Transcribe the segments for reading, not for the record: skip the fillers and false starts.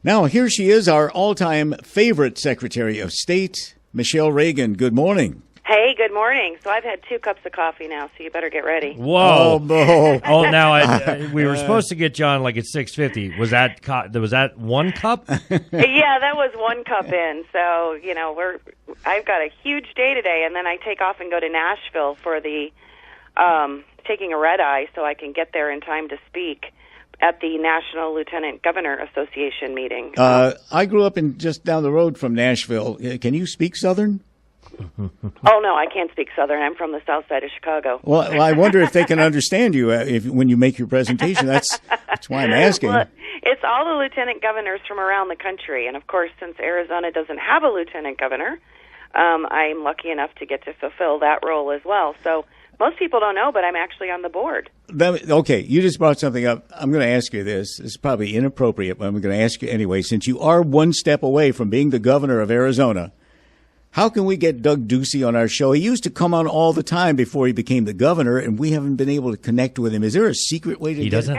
Now, here she is, our all-time favorite Secretary of State, Michelle Reagan. Good morning. Hey, good morning. So I've had 2 cups of coffee now, so you better get ready. Whoa! Oh, Now we were supposed to get John like at 6:50. Was that 1 cup? Yeah, that was 1 cup in. So I've got a huge day today, and then I take off and go to Nashville for the taking a red eye, so I can get there in time to speak at the National Lieutenant Governor Association meeting. I grew up just down the road from Nashville. Can you speak Southern? Oh, no, I can't speak Southern. I'm from the south side of Chicago. Well, I wonder if they can understand you when you make your presentation. That's why I'm asking. Well, it's all the lieutenant governors from around the country. And, of course, since Arizona doesn't have a lieutenant governor, I'm lucky enough to get to fulfill that role as well. So most people don't know, but I'm actually on the board. Okay, you just brought something up. I'm going to ask you this. It's probably inappropriate, but I'm going to ask you anyway. Since you are one step away from being the governor of Arizona, how can we get Doug Ducey on our show? He used to come on all the time before he became the governor, and we haven't been able to connect with him. Is there a secret way to He doesn't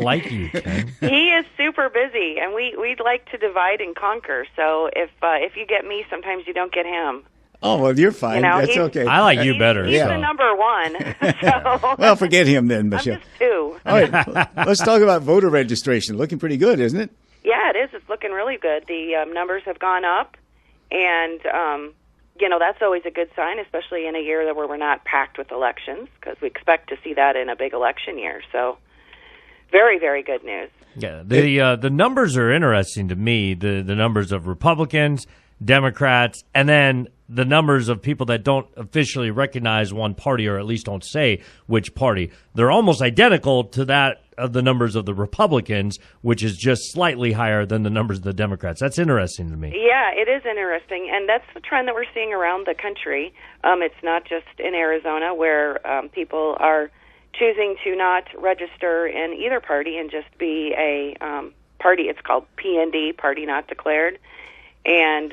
like you, Ken. He is super busy, and we'd like to divide and conquer. So if you get me, sometimes you don't get him. Oh, well, you're fine. That's okay. I like you better. He's the number one. So. Well, forget him then, Michelle. I'm just 2. All right, let's talk about voter registration. Looking pretty good, isn't it? Yeah, it is. It's looking really good. The numbers have gone up, and that's always a good sign, especially in a year where we're not packed with elections, because we expect to see that in a big election year. So, very, very good news. Yeah, the numbers are interesting to me. The numbers of Republicans, Democrats, and then the numbers of people that don't officially recognize one party, or at least don't say which party. They're almost identical to that of the numbers of the Republicans, which is just slightly higher than the numbers of the Democrats. That's interesting to me. Yeah, it is interesting, and that's the trend that we're seeing around the country. It's not just in Arizona, where people are choosing to not register in either party and just be a party. It's called PND, Party Not Declared. And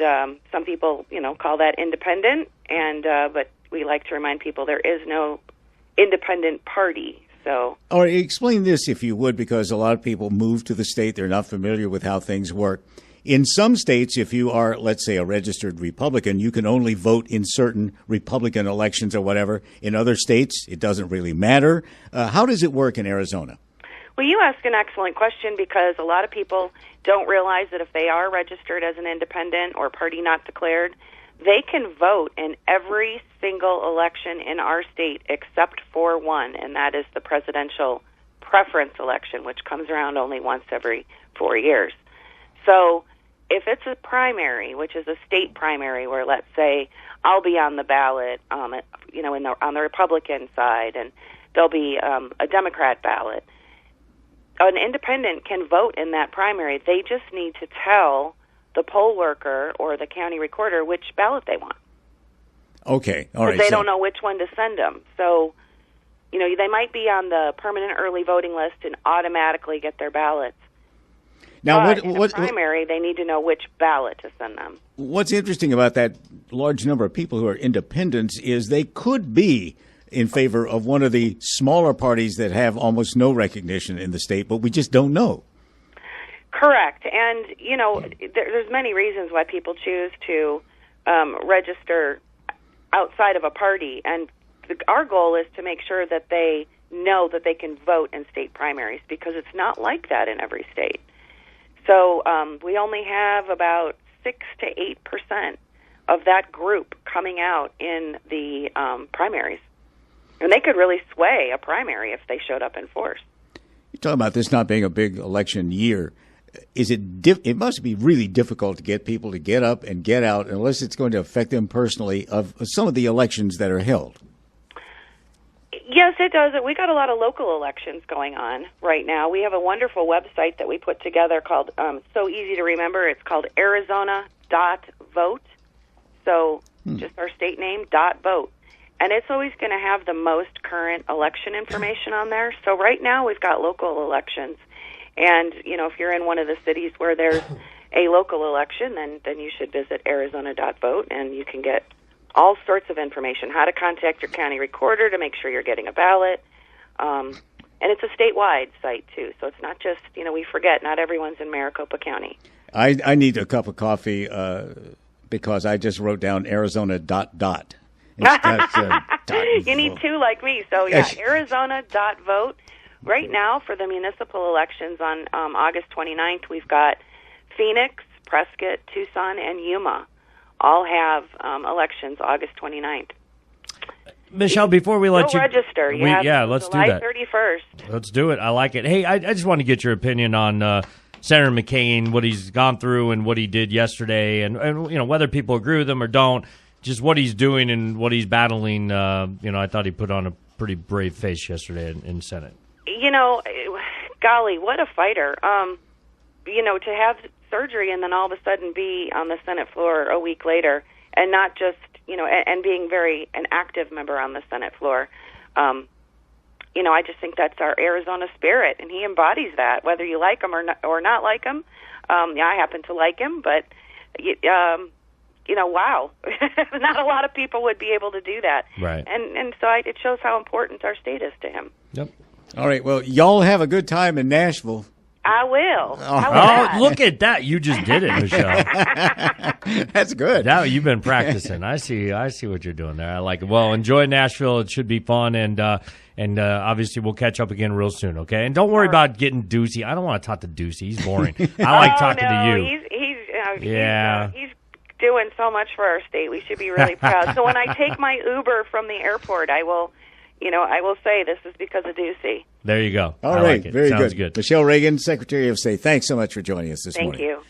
some people, call that independent. But we like to remind people there is no independent party. So, all right, explain this if you would, because a lot of people move to the state. They're not familiar with how things work. In some states, if you are, let's say, a registered Republican, you can only vote in certain Republican elections or whatever. In other states, it doesn't really matter. How does it work in Arizona? Well, you ask an excellent question, because a lot of people don't realize that if they are registered as an independent or party not declared, they can vote in every single election in our state except for one, and that is the presidential preference election, which comes around only once every 4 years. So if it's a primary, which is a state primary, where, let's say, I'll be on the ballot, on the Republican side, and there'll be a Democrat ballot, an independent can vote in that primary. They just need to tell the poll worker or the county recorder which ballot they want. Okay, all right. They don't know which one to send them. So, they might be on the permanent early voting list and automatically get their ballots. Now, but in a primary, they need to know which ballot to send them. What's interesting about that large number of people who are independents is they could be in favor of one of the smaller parties that have almost no recognition in the state, but we just don't know. Correct. And, there's many reasons why people choose to register outside of a party. And our goal is to make sure that they know that they can vote in state primaries, because it's not like that in every state. So we only have about 6 to 8% of that group coming out in the primaries. And they could really sway a primary if they showed up in force. You're talking about this not being a big election year. Is it? It must be really difficult to get people to get up and get out, unless it's going to affect them personally, of some of the elections that are held. Yes, it does. We got a lot of local elections going on right now. We have a wonderful website that we put together called, so easy to remember, it's called Arizona.vote. So just our state name, .vote. And it's always going to have the most current election information on there. So right now we've got local elections. And, if you're in one of the cities where there's a local election, then you should visit Arizona.vote, and you can get all sorts of information, how to contact your county recorder to make sure you're getting a ballot, And it's a statewide site, too. So it's not just, we forget, not everyone's in Maricopa County. I need a cup of coffee because I just wrote down Arizona ... You need two like me. So, yeah, Arizona.vote. Right now, for the municipal elections on August 29th, we've got Phoenix, Prescott, Tucson, and Yuma all have elections August 29th. Michelle, before we let you register, let's July do that. 31st. Let's do it. I like it. Hey, I just want to get your opinion on Senator McCain, what he's gone through and what he did yesterday, and whether people agree with him or don't, just what he's doing and what he's battling. I thought he put on a pretty brave face yesterday in Senate. Golly, what a fighter. To have surgery and then all of a sudden be on the Senate floor a week later, and not just, and being an active member on the Senate floor. I just think that's our Arizona spirit, and he embodies that, whether you like him or not like him. I happen to like him, but, wow. Not a lot of people would be able to do that. Right. And so it shows how important our state is to him. Yep. All right, well, y'all have a good time in Nashville. I will. Oh, look at that. You just did it, Michelle. That's good. Now you've been practicing. I see what you're doing there. I like it. Well, enjoy Nashville. It should be fun, and obviously we'll catch up again real soon, okay? And don't worry about getting Ducey. I don't want to talk to Ducey. He's boring. I like talking to you. He's doing so much for our state. We should be really proud. So when I take my Uber from the airport, I will say this is because of Ducey. There you go. All I right, like it. very Sounds good. Michelle Reagan, Secretary of State, thanks so much for joining us this morning. Thank you.